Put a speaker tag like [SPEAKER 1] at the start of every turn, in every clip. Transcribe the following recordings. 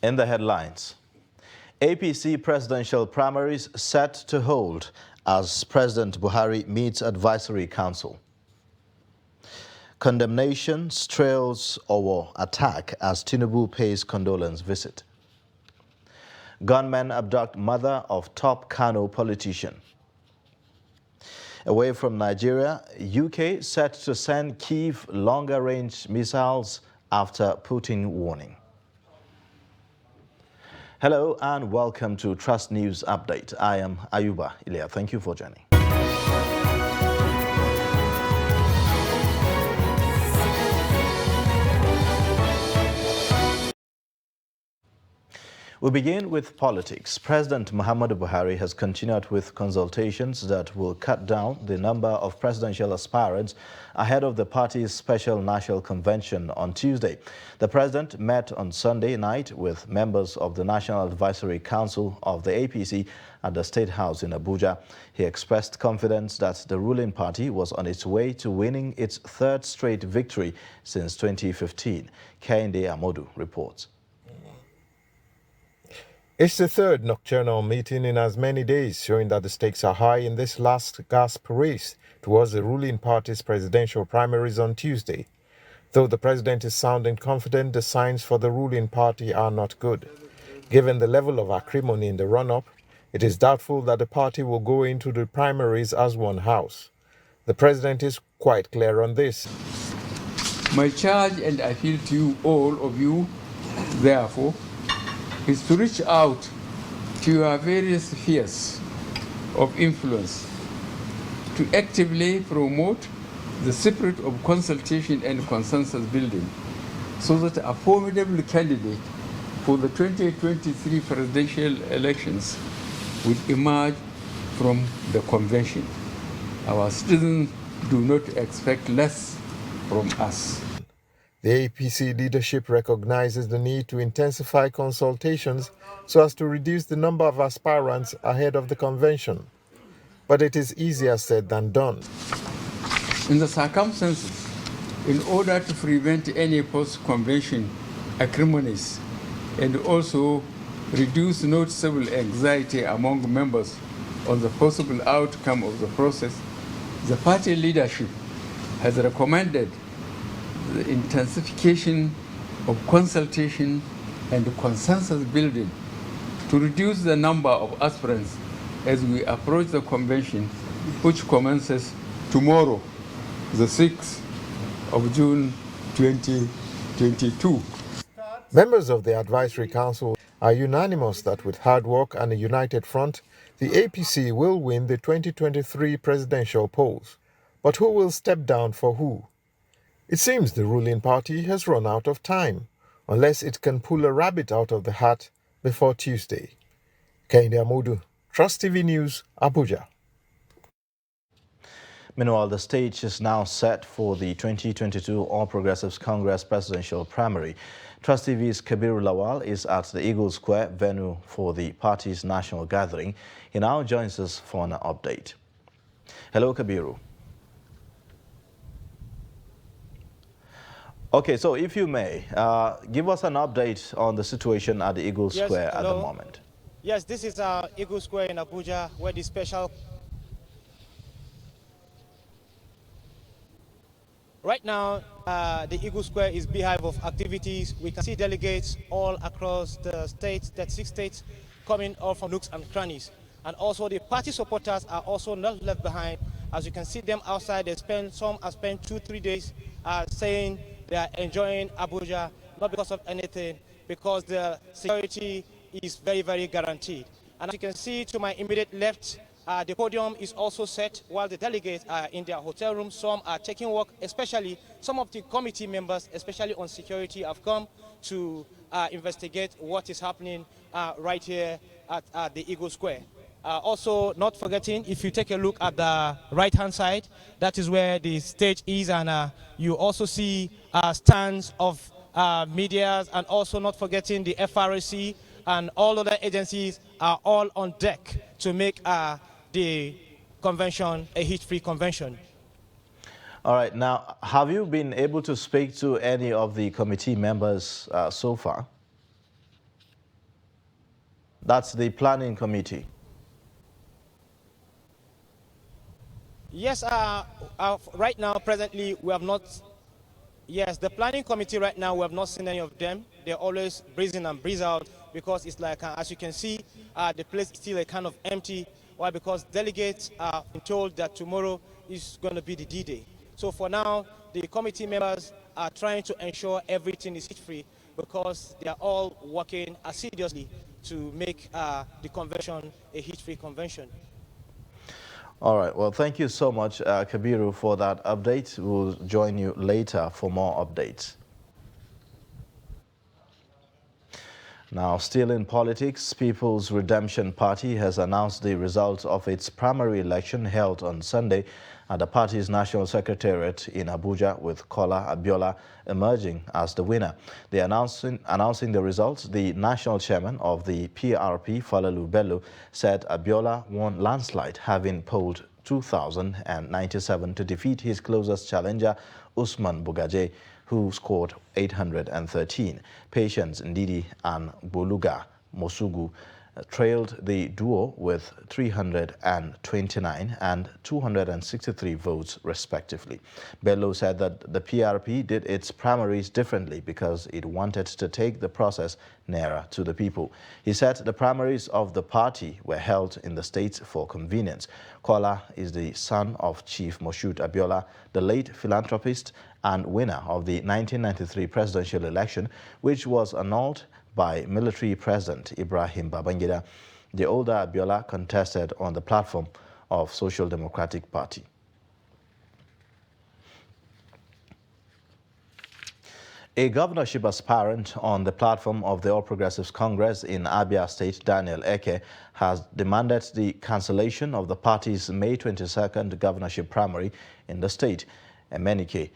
[SPEAKER 1] In the headlines, APC presidential primaries set to hold as President Buhari meets advisory council. Condemnation trails Owo attack as Tinubu pays condolence visit. Gunmen abduct mother of top Kano politician. Away from Nigeria, UK set to send Kyiv longer-range missiles after Putin warning. Hello and welcome to Trust News Update. I am Ayuba Ilya. Thank you for joining. We begin with politics. President Muhammadu Buhari has continued with consultations that will cut down the number of presidential aspirants ahead of the party's special national convention on Tuesday. The president met on Sunday night with members of the National Advisory Council of the APC at the State House in Abuja. He expressed confidence that the ruling party was on its way to winning its third straight victory since 2015. Kehinde Amodu reports.
[SPEAKER 2] It's the third nocturnal meeting in as many days, showing that the stakes are high in this last gasp race towards the ruling party's presidential primaries on Tuesday. Though the president is sounding confident, the signs for the ruling party are not good. Given the level of acrimony in the run-up, it is doubtful that the party will go into the primaries as one house. The president is quite clear on this.
[SPEAKER 3] My charge and appeal to you, all of you, therefore, is to reach out to your various spheres of influence to actively promote the spirit of consultation and consensus building so that a formidable candidate for the 2023 presidential elections would emerge from the convention. Our citizens do not expect less from us.
[SPEAKER 2] The APC leadership recognizes the need to intensify consultations so as to reduce the number of aspirants ahead of the convention. But it is easier said than done.
[SPEAKER 3] In the circumstances, in order to prevent any post-convention acrimonies and also reduce noticeable anxiety among members on the possible outcome of the process, the party leadership has recommended the intensification of consultation and consensus building to reduce the number of aspirants as we approach the convention, which commences tomorrow, the 6th of June 2022.
[SPEAKER 2] Members of the Advisory Council are unanimous that with hard work and a united front, the APC will win the 2023 presidential polls. But who will step down for who? It seems the ruling party has run out of time, unless it can pull a rabbit out of the hat before Tuesday. Kehinde Amodu, Trust TV News, Abuja.
[SPEAKER 1] Meanwhile, the stage is now set for the 2022 All Progressives Congress presidential primary. Trust TV's Kabiru Lawal is at the Eagle Square venue for the party's national gathering. He now joins us for an update. Hello, Kabiru. Okay, so if you may, give us an update on the situation at the Eagle Square at the moment.
[SPEAKER 4] Yes, this is Eagle Square in Abuja, where the special... Right now, the Eagle Square is beehive of activities. We can see delegates all across the states, that 6 states, coming all from nooks and crannies. And also the party supporters are also not left behind. As you can see them outside, some have spent 2-3 days saying they are enjoying Abuja, not because of anything, because the security is very, very guaranteed. And as you can see to my immediate left, the podium is also set while the delegates are in their hotel rooms. Some are taking work, especially some of the committee members, especially on security, have come to investigate what is happening right here at the Eagle Square. Also, not forgetting, if you take a look at the right-hand side, that is where the stage is, and you also see stands of media, and also not forgetting the FRC and all other agencies are all on deck to make the convention a hitch-free convention.
[SPEAKER 1] All right, now, have you been able to speak to any of the committee members so far? That's the planning committee.
[SPEAKER 4] Yes, right now, presently, we have not. Yes, the planning committee right now, we have not seen any of them. They're always breeze in and breeze out because it's like, as you can see, the place is still a kind of empty. Why? Because delegates are told that tomorrow is going to be the D-Day. So for now, the committee members are trying to ensure everything is heat-free because they are all working assiduously to make the convention a heat-free convention.
[SPEAKER 1] All right. Well, thank you so much, Kabiru, for that update. We'll join you later for more updates. Now, still in politics, People's Redemption Party has announced the results of its primary election held on Sunday at the party's national secretariat in Abuja, with Kola Abiola emerging as the winner. Announcing the results, the national chairman of the PRP, Falalu Bello, said Abiola won landslide, having polled 2,097 to defeat his closest challenger, Usman Bugaje, who scored 813. Patience Ndidi and Boluga Mosugu trailed the duo with 329 and 263 votes respectively. Bello said that the PRP did its primaries differently because it wanted to take the process nearer to the people. He said the primaries of the party were held in the states for convenience. Kola is the son of Chief Moshood Abiola, the late philanthropist and winner of the 1993 presidential election, which was annulled by military President Ibrahim Babangida. The older Abiola contested on the platform of Social Democratic Party. A governorship aspirant on the platform of the All Progressives Congress in Abia State, Daniel Eke, has demanded the cancellation of the party's May 22nd governorship primary in the state. Emenike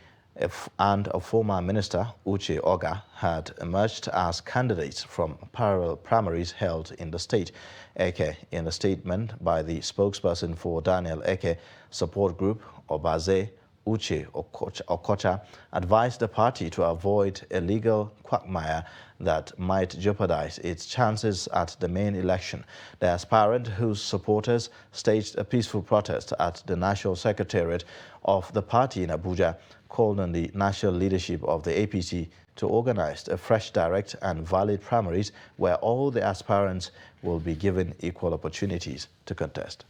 [SPEAKER 1] and a former minister, Uche Oga, had emerged as candidates from parallel primaries held in the state. Eke, in a statement by the spokesperson for Daniel Eke support group, Obaze Uche Okocha, advised the party to avoid a legal quagmire that might jeopardize its chances at the main election. The aspirant, whose supporters staged a peaceful protest at the national secretariat of the party in Abuja, called on the national leadership of the APC to organize a fresh, direct and valid primaries where all the aspirants will be given equal opportunities to contest.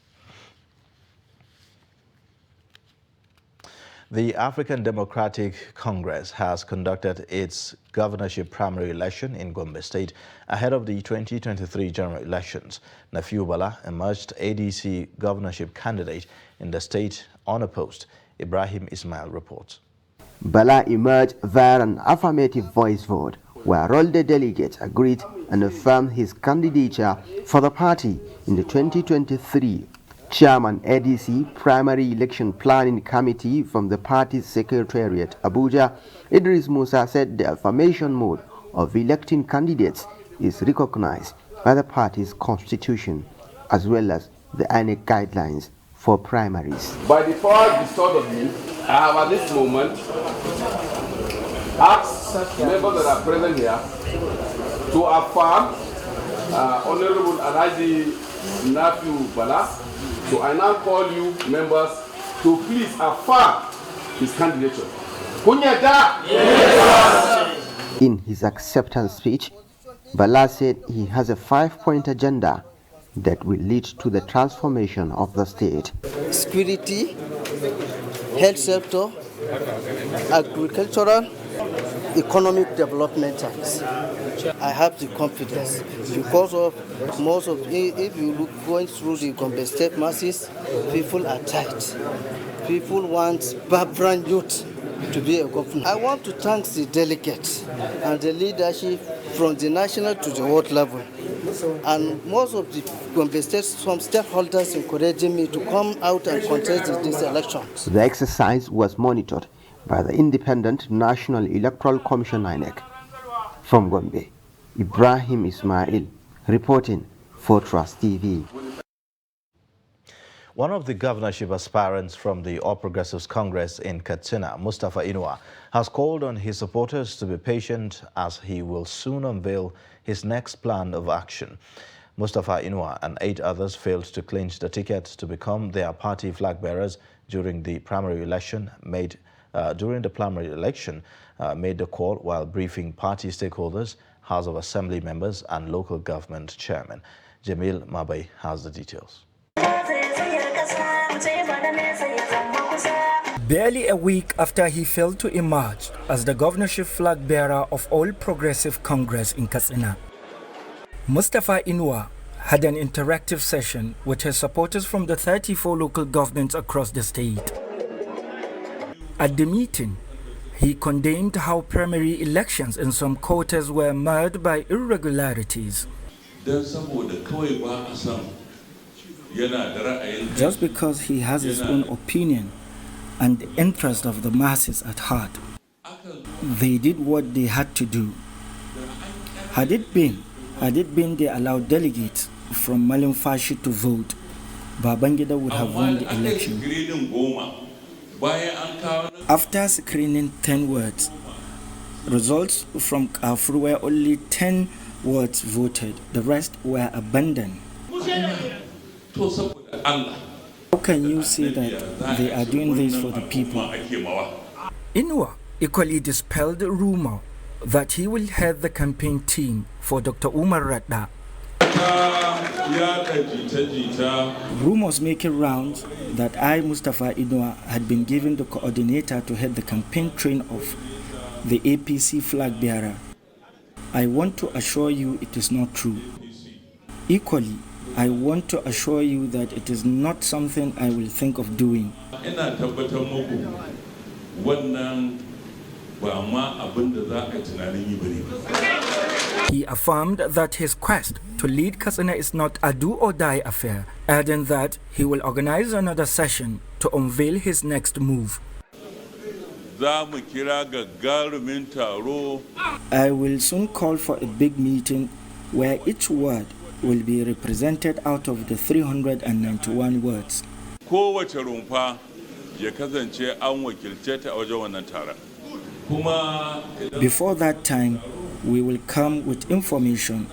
[SPEAKER 1] The African Democratic Congress has conducted its governorship primary election in Gombe State ahead of the 2023 general elections. Nafiu Bala emerged ADC governorship candidate in the state unopposed. Ibrahim Ismail reports.
[SPEAKER 5] Bala emerged via an affirmative voice vote, where all the delegates agreed and affirmed his candidature for the party in the 2023 Chairman ADC Primary Election Planning Committee from the party's secretariat, Abuja, Idris Musa, said the affirmation mode of electing candidates is recognized by the party's constitution as well as the INEC guidelines for primaries.
[SPEAKER 6] By the power bestowed on me, I have at this moment asked members that are present here to affirm Honorable Alhaji Nafiu Bala. So I now call you members to please affirm his candidature. Kunyata? Yes.
[SPEAKER 5] In his acceptance speech, Bala said he has a 5-point agenda that will lead to the transformation of the state.
[SPEAKER 7] Security, health sector, agricultural, economic development. I have the confidence because of most of, if you look going through the Gombe State masses, people are tight. People want vibrant youth to be a governor. I want to thank the delegates and the leadership from the national to the world level. And most of the Gombe State, some stakeholders encouraging me to come out and contest these elections.
[SPEAKER 5] The exercise was monitored by the Independent National Electoral Commission INEC. From Gombe, Ibrahim Ismail reporting for Trust TV.
[SPEAKER 1] One of the governorship aspirants from the All Progressives Congress in Katsina, Mustafa Inuwa, has called on his supporters to be patient as he will soon unveil his next plan of action. Mustafa Inua and 8 others failed to clinch the ticket to become their party flag bearers during the primary election. Made the call while briefing party stakeholders, House of Assembly members and local government chairmen. Jamil Mabai has the details.
[SPEAKER 8] Barely a week after he failed to emerge as the governorship flag bearer of All Progressive Congress in Katsina, Mustafa Inua had an interactive session with his supporters from the 34 local governments across the state. At the meeting, he condemned how primary elections in some quarters were marred by irregularities. Just because he has his own opinion and the interest of the masses at heart, they did what they had to do. Had it been they allowed delegates from Malumfashi to vote, Babangida would have won the election. After screening 10 words, results from Kafur were only 10 words voted. The rest were abandoned. How can you say that they are doing this for the people? Inua equally dispelled the rumor that he will head the campaign team for Dr. Umar Radda. Rumors making rounds that Mustafa Inua, had been given the coordinator to head the campaign train of the APC flag bearer. I want to assure you it is not true. Equally, I want to assure you that it is not something I will think of doing. He affirmed that his quest to lead Katsina is not a do-or-die affair, adding that he will organize another session to unveil his next move. I will soon call for a big meeting where each word will be represented out of the 391 words. Before that time, we will come with information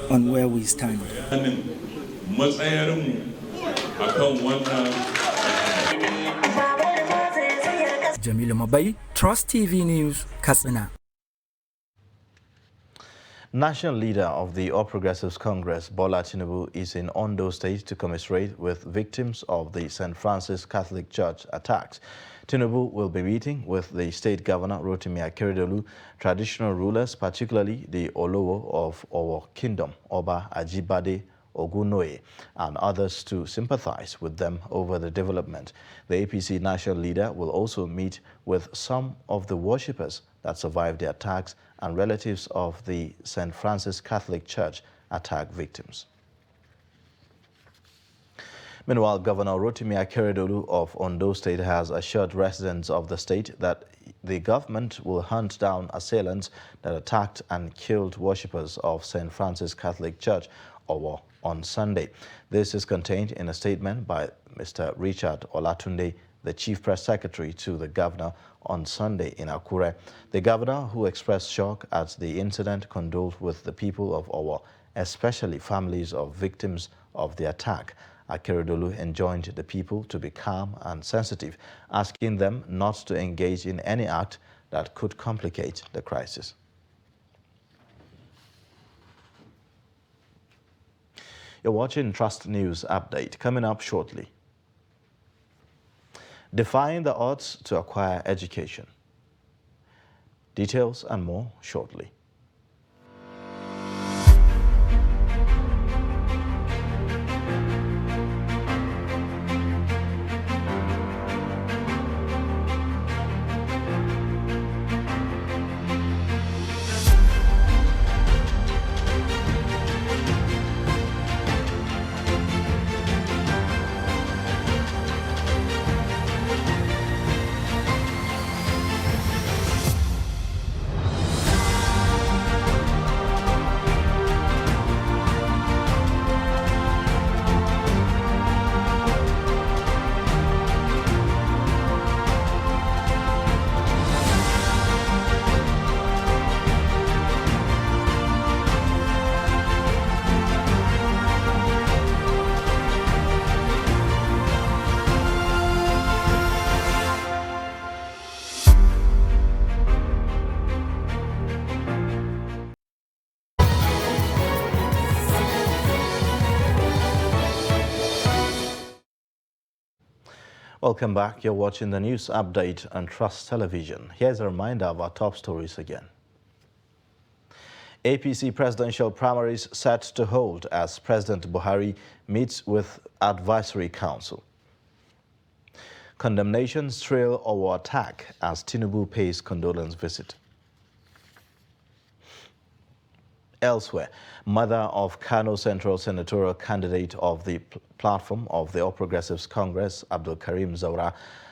[SPEAKER 8] on where we stand. Jamilu Mabai, Trust TV News, Katsina.
[SPEAKER 1] National leader of the All Progressives Congress, Bola Tinubu, is in Ondo State to commiserate with victims of the St. Francis Catholic Church attacks. Tinubu will be meeting with the state governor, Rotimi Akeredolu, traditional rulers, particularly the Olowo of Owo Kingdom, Oba Ajibade Ogunoye, and others to sympathize with them over the development. The APC national leader will also meet with some of the worshippers that survived the attacks and relatives of the St. Francis Catholic Church attack victims. Meanwhile, Governor Rotimi Akeredolu of Ondo State has assured residents of the state that the government will hunt down assailants that attacked and killed worshippers of St. Francis Catholic Church, Owo, on Sunday. This is contained in a statement by Mr. Richard Olatunde, the Chief Press Secretary to the Governor, on Sunday in Akure. The Governor, who expressed shock at the incident, condoled with the people of Owo, especially families of victims of the attack. Akeredolu enjoined the people to be calm and sensitive, asking them not to engage in any act that could complicate the crisis. You're watching Trust News Update. Coming up shortly. Defying the odds to acquire education. Details and more shortly. Welcome back. You're watching the news update on Trust Television. Here's a reminder of our top stories again. APC presidential primaries set to hold as President Buhari meets with Advisory Council. Condemnations trail over attack as Tinubu pays condolence visit. Elsewhere, mother of Kano Central senatorial candidate of the platform of the All Progressives Congress, Abdul Karim Zaura,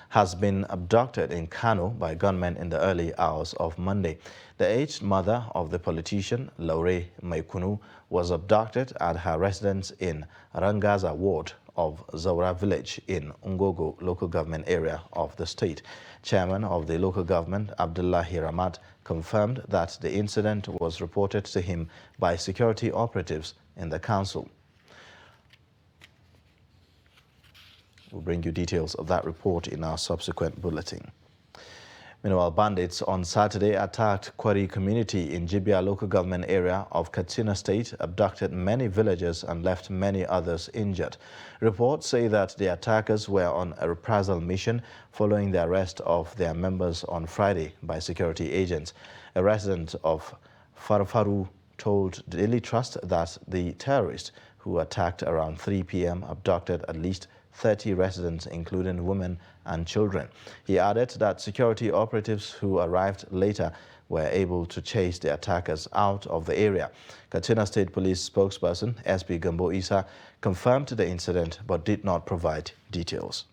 [SPEAKER 1] has been abducted in Kano by gunmen in the early hours of Monday. The aged mother of the politician, Laure Maikunu, was abducted at her residence in Rangaza ward of Zaura village in Ungogo local government area of the state. Chairman of the local government, Abdullahi Ramat, confirmed that the incident was reported to him by security operatives in the council. We'll bring you details of that report in our subsequent bulletin. Meanwhile, bandits on Saturday attacked Kwari community in Jibia local government area of Katsina State, abducted many villagers and left many others injured. Reports say that the attackers were on a reprisal mission following the arrest of their members on Friday by security agents. A resident of Farfaru told Daily Trust that the terrorists who attacked around 3 p.m. abducted at least 30 residents, including women and children. He added that security operatives who arrived later were able to chase the attackers out of the area. Katsina State Police spokesperson SP Gambo Isa confirmed the incident but did not provide details.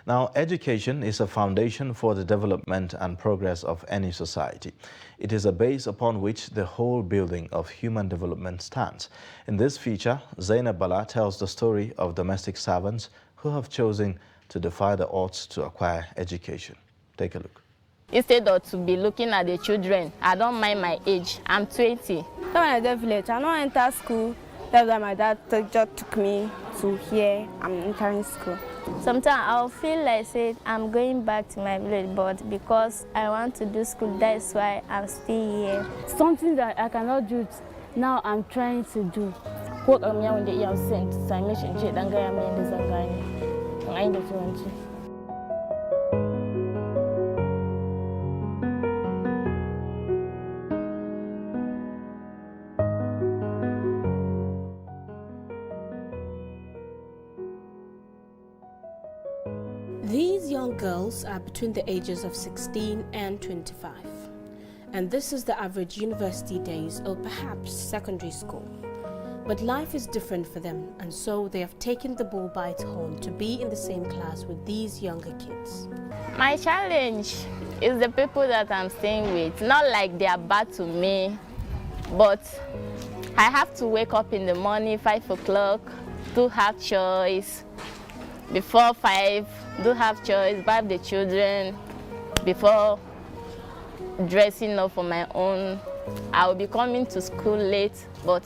[SPEAKER 1] Now, education is a foundation for the development and progress of any society. It is a base upon which the whole building of human development stands. In this feature, Zainab Bala tells the story of domestic servants who have chosen to defy the odds to acquire education. Take a look.
[SPEAKER 9] Instead of to be looking at the children, I don't mind my age. I'm 20.
[SPEAKER 10] When I left village, I don't enter school. That's why my dad just took me to here. I'm entering school.
[SPEAKER 9] Sometimes I'll feel like say I'm going back to my village, but because I want to do school, that's why I'm still here.
[SPEAKER 10] Something that I cannot do now, I'm trying to do.
[SPEAKER 11] These young girls are between the ages of 16 and 25, and this is the average university days or perhaps secondary school. But life is different for them, and so they have taken the bull by its horn to be in the same class with these younger kids.
[SPEAKER 9] My challenge is the people that I'm staying with. Not like they are bad to me, but I have to wake up in the morning, 5 o'clock, to have choice. Before 5, do have choice, bath the children before dressing up for my own. I will be coming to school late, but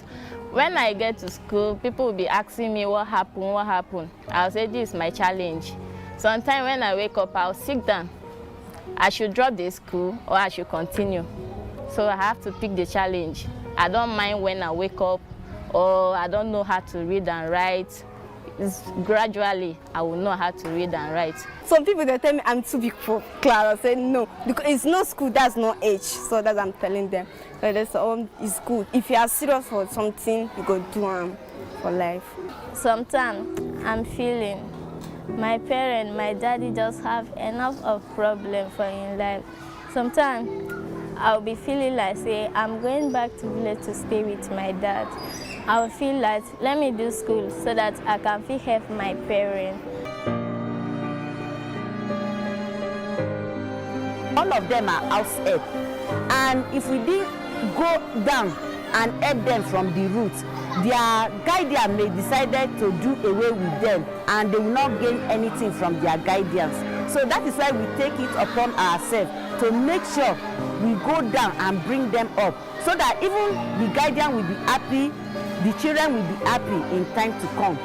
[SPEAKER 9] when I get to school, people will be asking me what happened. I'll say this is my challenge. Sometimes when I wake up, I'll sit down. I should drop the school or I should continue. So I have to pick the challenge. I don't mind when I wake up or I don't know how to read and write. Gradually, I will know how to read and write.
[SPEAKER 10] Some people, they tell me I'm too big for class. I say no, because it's no school, that's no age. So that's what I'm telling them. So they say, oh, it's good. If you are serious for something, you go do for life.
[SPEAKER 9] Sometimes I'm feeling my parent, my daddy just have enough of problem for in life. Sometimes I'll be feeling like, say, I'm going back to village to stay with my dad. I'll feel like, let me do school so that I can help my parents.
[SPEAKER 12] All of them are outside, and if we didn't go down and help them from the roots, their guardian may decide to do away with them and they will not gain anything from their guidance. So that is why we take it upon ourselves to make sure we go down and bring them up so that even the guardian will be happy, the children will be happy in time to come.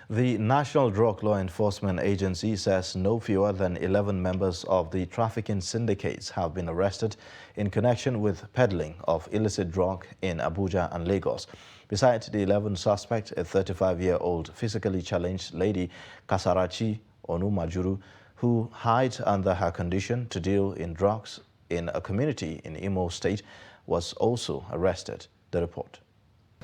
[SPEAKER 1] The National Drug Law Enforcement Agency says no fewer than 11 members of the trafficking syndicates have been arrested in connection with peddling of illicit drug in Abuja and Lagos. Besides the 11 suspects, a 35-year-old physically challenged lady, Kasarachi Onumajuru, who hides under her condition to deal in drugs in a community in Imo State, was also arrested. The report.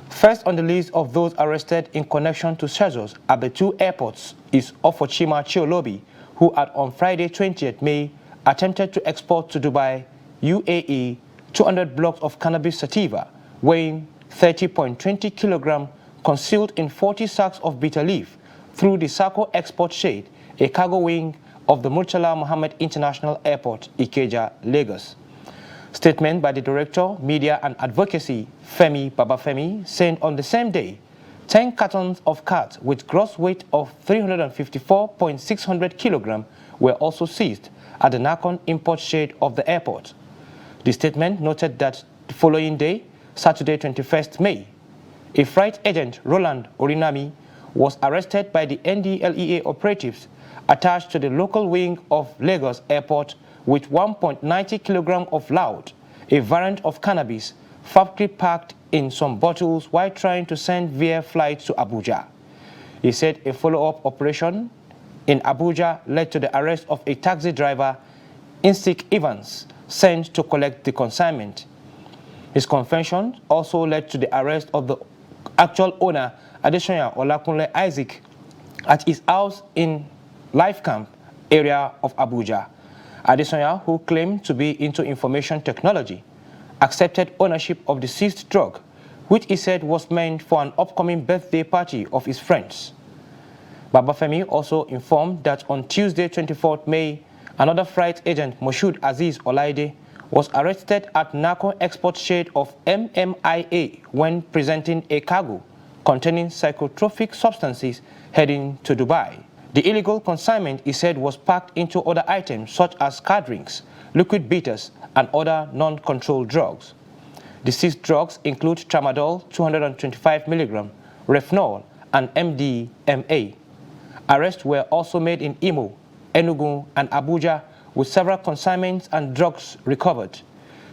[SPEAKER 13] First on the list of those arrested in connection to seizures at the two airports is Ofochima Chiolobi, who on Friday 20th May attempted to export to Dubai, UAE, 200 blocks of cannabis sativa weighing 30.20 kilograms concealed in 40 sacks of bitter leaf through the Sako Export Shade, a cargo wing of the Murtala Mohammed International Airport, Ikeja, Lagos. Statement by the Director, Media and Advocacy, Femi Babafemi, saying on the same day, 10 cartons of carts with gross weight of 354.600 kilograms were also seized at the Nakon import shade of the airport. The statement noted that the following day, Saturday 21st May, a freight agent, Roland Orinami, was arrested by the NDLEA operatives attached to the local wing of Lagos Airport with 1.90 kilograms of loud, a variant of cannabis, factory packed in some bottles while trying to send via flight to Abuja. He said a follow-up operation in Abuja led to the arrest of a taxi driver, Insik Evans, sent to collect the consignment. His confession also led to the arrest of the actual owner, Adesoya Olakunle Isaac, at his house in Life Camp area of Abuja. Adesoya, who claimed to be into information technology, accepted ownership of the seized drug, which he said was meant for an upcoming birthday party of his friends. Babafemi also informed that on Tuesday, 24th May, another freight agent, Moshood Aziz Olaide, was arrested at Nako Export Shade of MMIA when presenting a cargo containing psychotropic substances heading to Dubai. The illegal consignment, he said, was packed into other items such as card drinks, liquid bitters, and other non-controlled drugs. The seized drugs include tramadol, 225 milligrams, Refnol, and MDMA. Arrests were also made in Imo, Enugu, and Abuja, with several consignments and drugs recovered.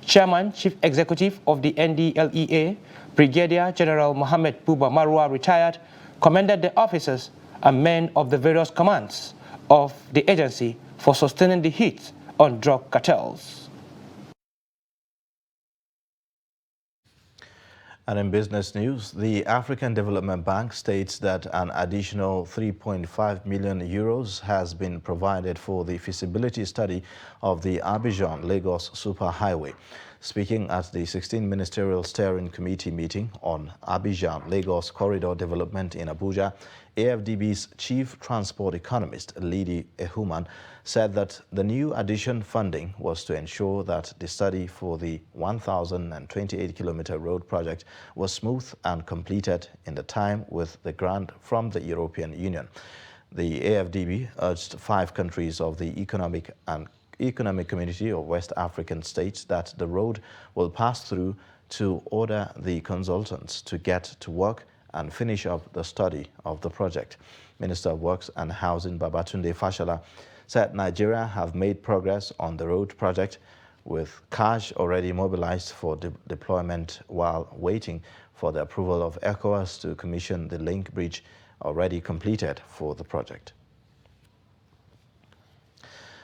[SPEAKER 13] Chairman, Chief Executive of the NDLEA, Brigadier General Mohammed Buba Marwa, retired, commended the officers and men of the various commands of the agency for sustaining the hit on drug cartels.
[SPEAKER 1] And in business news, the African Development Bank states that an additional 3.5 million euros has been provided for the feasibility study of the Abidjan-Lagos Superhighway. Speaking at the 16th Ministerial Steering Committee meeting on Abidjan-Lagos Corridor Development in Abuja, AFDB's chief transport economist, Lidi Ehuman, said that the new addition funding was to ensure that the study for the 1,028-kilometer road project was smooth and completed in the time with the grant from the European Union. The AFDB urged 5 countries of the Economic Community of West African States that the road will pass through to order the consultants to get to work and finish up the study of the project. Minister of Works and Housing Babatunde Fashola said Nigeria have made progress on the road project with cash already mobilized for deployment while waiting for the approval of ECOWAS to commission the link bridge already completed for the project.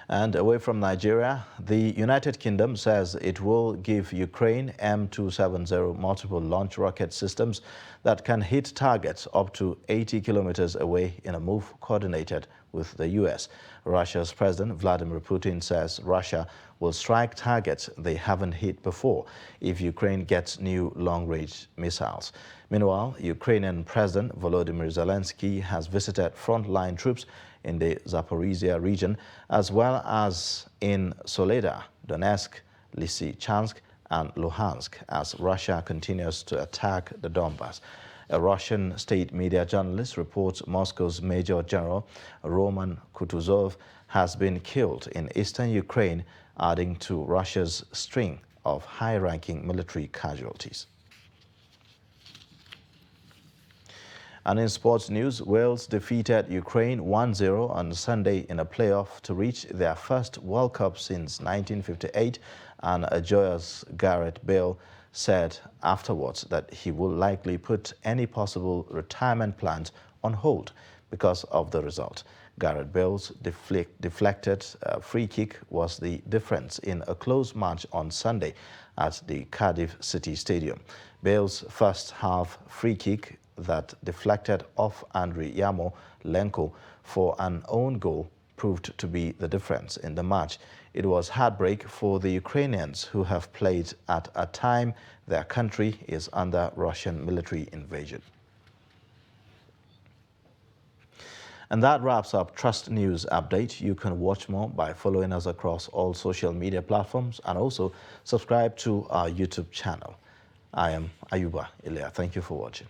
[SPEAKER 1] And away from Nigeria, the United Kingdom says it will give Ukraine M270 multiple launch rocket systems that can hit targets up to 80 kilometers away in a move coordinated with the U.S. Russia's President Vladimir Putin says Russia will strike targets they haven't hit before if Ukraine gets new long-range missiles. Meanwhile, Ukrainian President Volodymyr Zelensky has visited frontline troops in the Zaporizhia region, as well as in Soledar, Donetsk, Lysychansk, and Luhansk, as Russia continues to attack the Donbas. A Russian state media journalist reports Moscow's Major General Roman Kutuzov has been killed in eastern Ukraine, adding to Russia's string of high-ranking military casualties. And in sports news, Wales defeated Ukraine 1-0 on Sunday in a playoff to reach their first World Cup since 1958, and a joyous Gareth Bale said afterwards that he will likely put any possible retirement plans on hold because of the result. Gareth Bale's deflected free kick was the difference in a close match on Sunday at the Cardiff City Stadium. Bale's first half free kick that deflected off Andriy Yarmolenko for an own goal proved to be the difference in the match. It was heartbreak for the Ukrainians, who have played at a time their country is under Russian military invasion. And that wraps up Trust News Update. You can watch more by following us across all social media platforms and also subscribe to our YouTube channel. I am Ayuba Ilya. Thank you for watching.